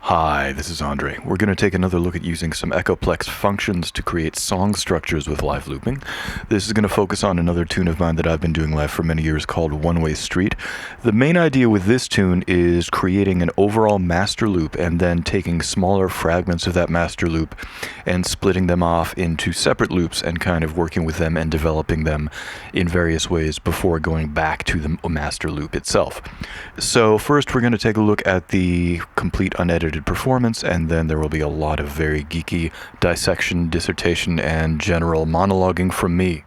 Hi, this is Andre. We're going to take another look at using some Echoplex functions to create song structures with live looping. This is going to focus on another tune of mine that I've been doing live for many years called One Way Street. The main idea with this tune is creating an overall master loop and then taking smaller fragments of that master loop and splitting them off into separate loops and kind of working with them and developing them in various ways before going back to the master loop itself. So first we're going to take a look at the complete unedited performance, and then there will be a lot of very geeky dissection, dissertation, and general monologuing from me.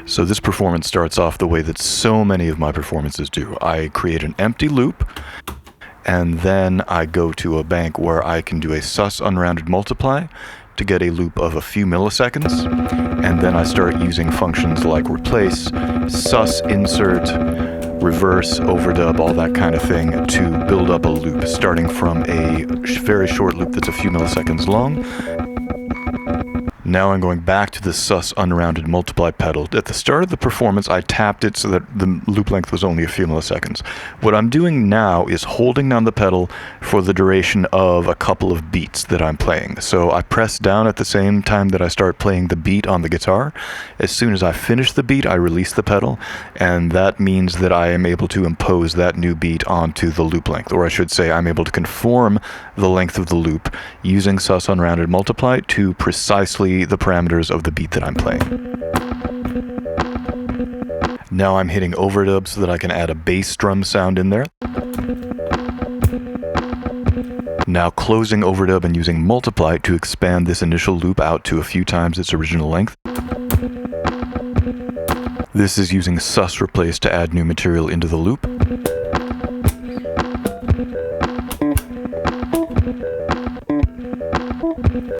So this performance starts off the way that so many of my performances do. I create an empty loop, and then I go to a bank where I can do a sus unrounded multiply to get a loop of a few milliseconds, and then I start using functions like replace, sus insert, reverse, overdub, all that kind of thing to build up a loop, starting from a very short loop that's a few milliseconds long. Now I'm going back to the sus unrounded multiply pedal. At the start of the performance, I tapped it so that the loop length was only a few milliseconds. What I'm doing now is holding down the pedal for the duration of a couple of beats that I'm playing. So I press down at the same time that I start playing the beat on the guitar. As soon as I finish the beat, I release the pedal, and that means that I am able to impose that new beat onto the loop length, or I should say I'm able to conform the length of the loop using sus unrounded multiply to precisely the parameters of the beat that I'm playing. Now I'm hitting overdub so that I can add a bass drum sound in there. Now closing overdub and using multiply to expand this initial loop out to a few times its original length. This is using sus replace to add new material into the loop.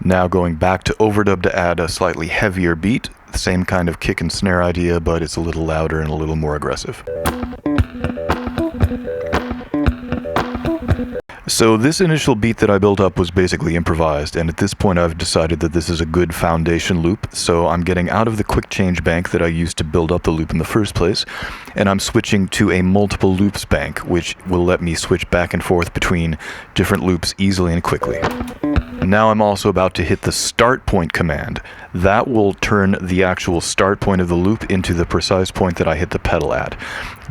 Now going back to overdub to add a slightly heavier beat, the same kind of kick and snare idea, but it's a little louder and a little more aggressive. So this initial beat that I built up was basically improvised, and at this point I've decided that this is a good foundation loop, so I'm getting out of the quick change bank that I used to build up the loop in the first place, and I'm switching to a multiple loops bank, which will let me switch back and forth between different loops easily and quickly. Now I'm also about to hit the start point command. That will turn the actual start point of the loop into the precise point that I hit the pedal at.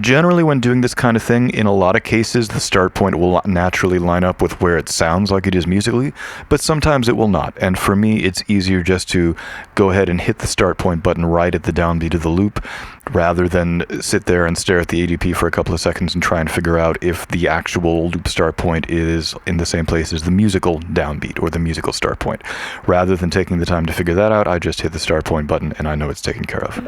Generally, when doing this kind of thing, in a lot of cases, the start point will naturally line up with where it sounds like it is musically, but sometimes it will not. And for me, it's easier just to go ahead and hit the start point button right at the downbeat of the loop, rather than sit there and stare at the ADP for a couple of seconds and try and figure out if the actual loop start point is in the same place as the musical downbeat or the musical start point. Rather than taking the time to figure that out, I just hit the start point button and I know it's taken care of.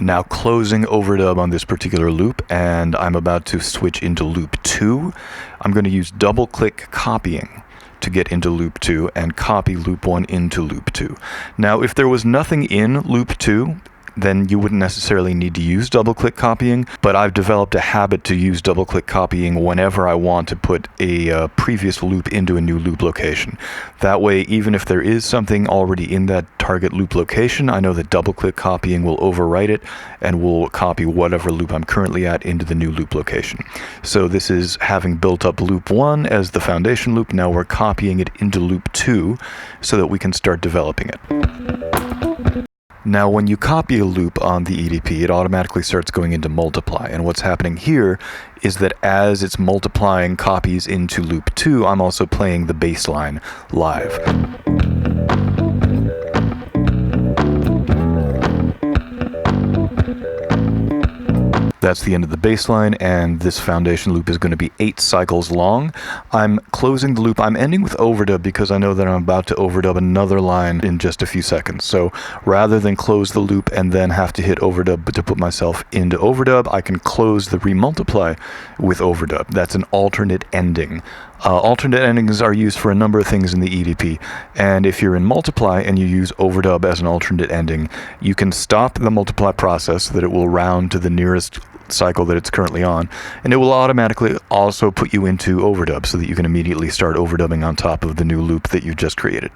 Now closing overdub on this particular loop, and I'm about to switch into loop 2. I'm going to use double-click copying to get into loop 2 and copy loop 1 into loop 2. Now, if there was nothing in loop 2, then you wouldn't necessarily need to use double-click copying, but I've developed a habit to use double-click copying whenever I want to put a previous loop into a new loop location. That way, even if there is something already in that target loop location, I know that double-click copying will overwrite it and will copy whatever loop I'm currently at into the new loop location. So this is having built up loop 1 as the foundation loop. Now we're copying it into loop 2 so that we can start developing it. Now, when you copy a loop on the EDP, it automatically starts going into multiply. And what's happening here is that as it's multiplying copies into loop 2, I'm also playing the bass line live. That's the end of the bass line, and this foundation loop is going to be 8 cycles long. I'm closing the loop. I'm ending with overdub because I know that I'm about to overdub another line in just a few seconds. So rather than close the loop and then have to hit overdub to put myself into overdub, I can close the remultiply with overdub. That's an alternate ending. Alternate endings are used for a number of things in the EDP, and if you're in multiply and you use overdub as an alternate ending, you can stop the multiply process so that it will round to the nearest cycle that it's currently on, and it will automatically also put you into overdub so that you can immediately start overdubbing on top of the new loop that you just created.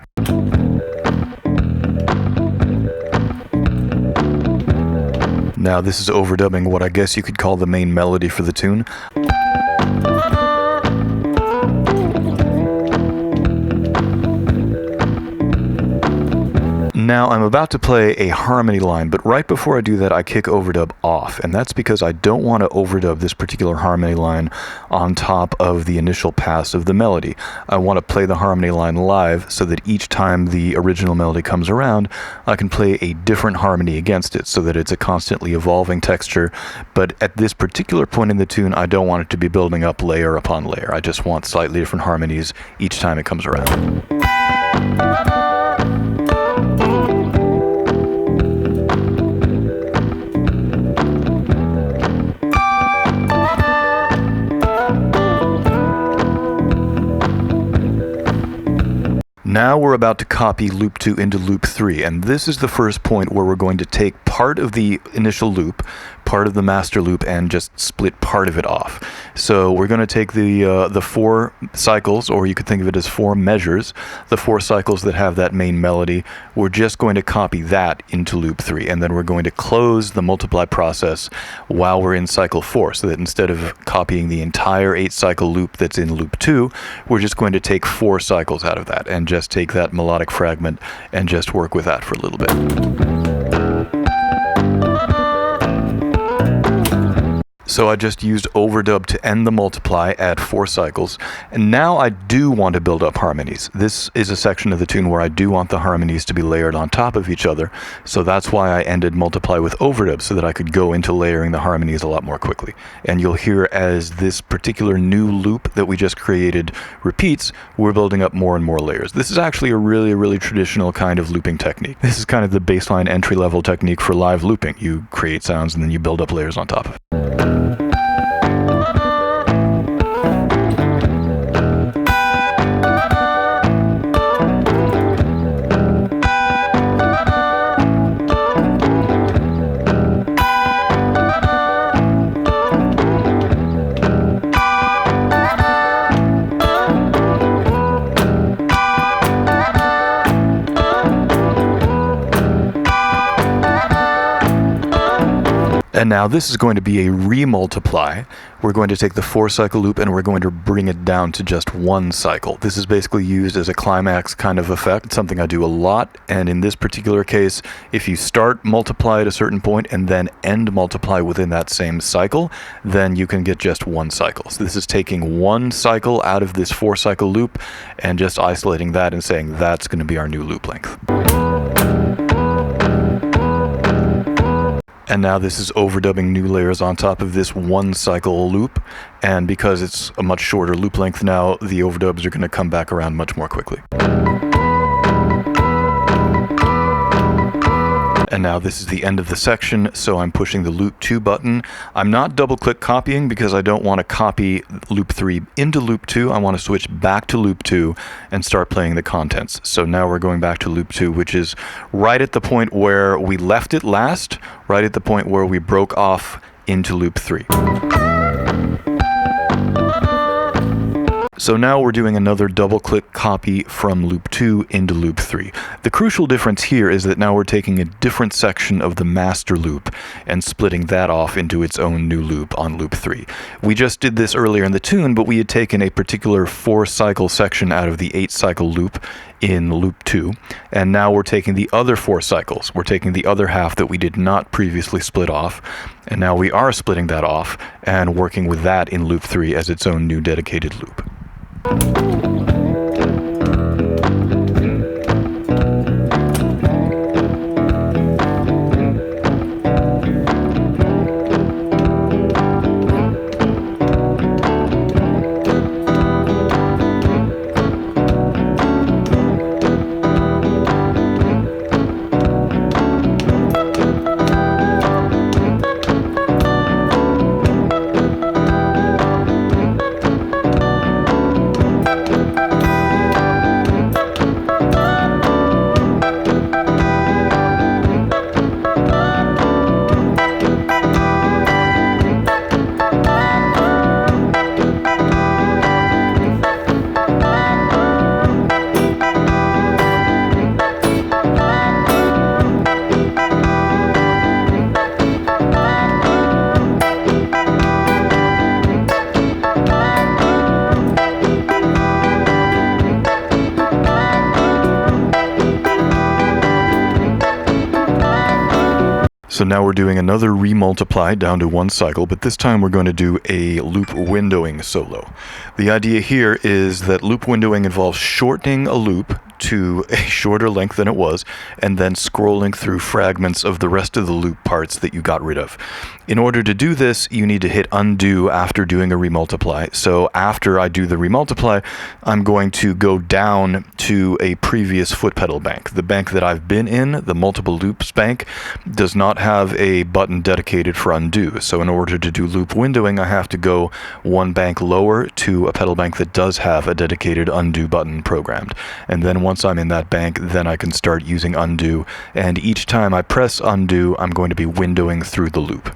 Now this is overdubbing what I guess you could call the main melody for the tune. Now I'm about to play a harmony line, but right before I do that I kick overdub off, and that's because I don't want to overdub this particular harmony line on top of the initial pass of the melody. I want to play the harmony line live so that each time the original melody comes around I can play a different harmony against it so that it's a constantly evolving texture, but at this particular point in the tune I don't want it to be building up layer upon layer. I just want slightly different harmonies each time it comes around. Now we're about to copy loop 2 into loop 3, and this is the first point where we're going to take part of the initial loop, part of the master loop, and just split part of it off. So we're going to take the 4 cycles, or you could think of it as 4 measures, the 4 cycles that have that main melody. We're just going to copy that into loop 3, and then we're going to close the multiply process while we're in cycle 4, so that instead of copying the entire 8-cycle loop that's in loop 2, we're just going to take 4 cycles out of that and just take that melodic fragment and just work with that for a little bit. So I just used overdub to end the multiply at 4 cycles, and now I do want to build up harmonies. This is a section of the tune where I do want the harmonies to be layered on top of each other, so that's why I ended multiply with overdub, so that I could go into layering the harmonies a lot more quickly. And you'll hear as this particular new loop that we just created repeats, we're building up more and more layers. This is actually a really traditional kind of looping technique. This is kind of the baseline entry-level technique for live looping. You create sounds and then you build up layers on top of it. And now this is going to be a remultiply. We're going to take the 4-cycle loop and we're going to bring it down to just 1 cycle. This is basically used as a climax kind of effect. It's something I do a lot, and in this particular case, if you start multiply at a certain point and then end multiply within that same cycle, then you can get just 1 cycle. So this is taking 1 cycle out of this 4-cycle loop and just isolating that and saying that's going to be our new loop length. And now this is overdubbing new layers on top of this 1-cycle loop, and because it's a much shorter loop length now, the overdubs are going to come back around much more quickly. And now this is the end of the section, so I'm pushing the loop 2 button. I'm not double-click copying because I don't want to copy loop 3 into loop 2. I want to switch back to loop 2 and start playing the contents. So now we're going back to loop 2, which is right at the point where we left it last, right at the point where we broke off into loop 3. So now we're doing another double-click copy from loop 2 into loop 3. The crucial difference here is that now we're taking a different section of the master loop and splitting that off into its own new loop on loop 3. We just did this earlier in the tune, but we had taken a particular 4-cycle section out of the 8-cycle loop in loop 2, and now we're taking the other 4 cycles. We're taking the other half that we did not previously split off, and now we are splitting that off and working with that in loop 3 as its own new dedicated loop. So now we're doing another remultiply down to one cycle, but this time we're going to do a loop windowing solo. The idea here is that loop windowing involves shortening a loop to a shorter length than it was, and then scrolling through fragments of the rest of the loop parts that you got rid of. In order to do this, you need to hit undo after doing a remultiply. So after I do the remultiply, I'm going to go down to a previous foot pedal bank. The bank that I've been in, the multiple loops bank, does not have a button dedicated for undo. So in order to do loop windowing, I have to go one bank lower to a pedal bank that does have a dedicated undo button programmed. And then once I'm in that bank, then I can start using undo. And each time I press undo, I'm going to be windowing through the loop.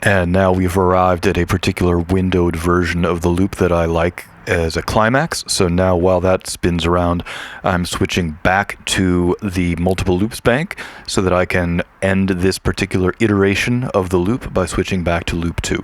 And now we've arrived at a particular windowed version of the loop that I like as a climax. So now while that spins around, I'm switching back to the multiple loops bank so that I can end this particular iteration of the loop by switching back to loop 2.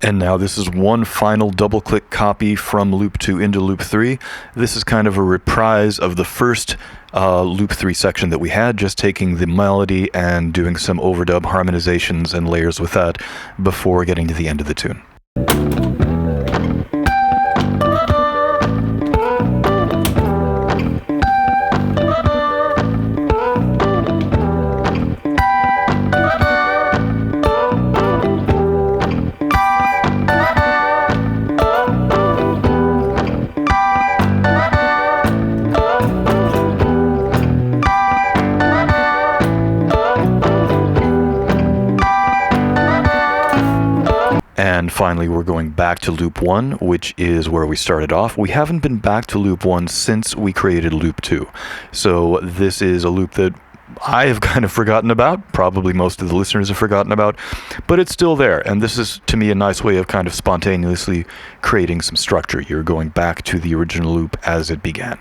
And now this is one final double-click copy from loop 2 into loop 3. This is kind of a reprise of the first loop 3 section that we had, just taking the melody and doing some overdub harmonizations and layers with that before getting to the end of the tune. And finally, we're going back to loop 1, which is where we started off. We haven't been back to loop 1 since we created loop 2. So this is a loop that I have kind of forgotten about, probably most of the listeners have forgotten about, but it's still there. And this is, to me, a nice way of kind of spontaneously creating some structure. You're going back to the original loop as it began.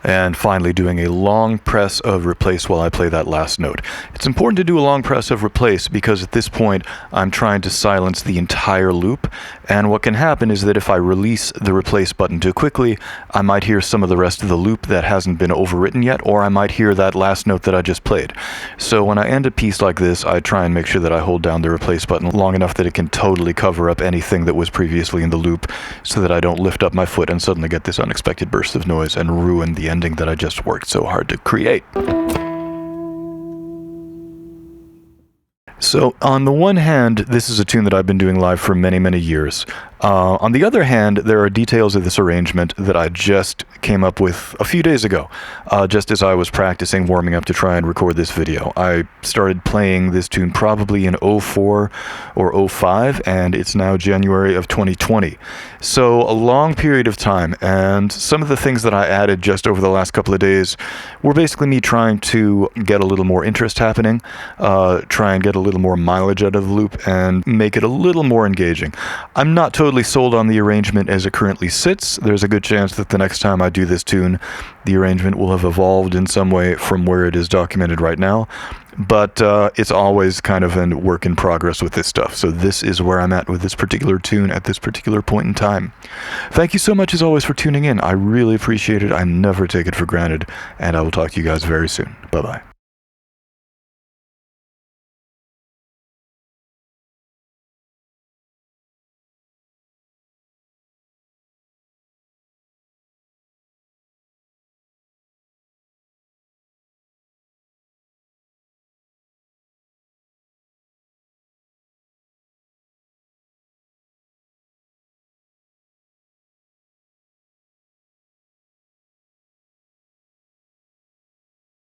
And finally doing a long press of replace while I play that last note. It's important to do a long press of replace because at this point I'm trying to silence the entire loop, and what can happen is that if I release the replace button too quickly, I might hear some of the rest of the loop that hasn't been overwritten yet, or I might hear that last note that I just played. So when I end a piece like this, I try and make sure that I hold down the replace button long enough that it can totally cover up anything that was previously in the loop so that I don't lift up my foot and suddenly get this unexpected burst of noise and ruin the ending that I just worked so hard to create. So on the one hand, this is a tune that I've been doing live for many, many years. On the other hand, there are details of this arrangement that I just came up with a few days ago, just as I was practicing warming up to try and record this video. I started playing this tune probably in 04 or 05, and it's now January of 2020. So a long period of time, and some of the things that I added just over the last couple of days were basically me trying to get a little more interest happening, try and get a little more mileage out of the loop, and make it a little more engaging. I'm not totally sold on the arrangement as it currently sits. There's a good chance that the next time I do this tune, the arrangement will have evolved in some way from where it is documented right now. But it's always kind of a work in progress with this stuff. So this is where I'm at with this particular tune at this particular point in time. Thank you so much as always for tuning in. I really appreciate it. I never take it for granted. And I will talk to you guys very soon. Bye-bye.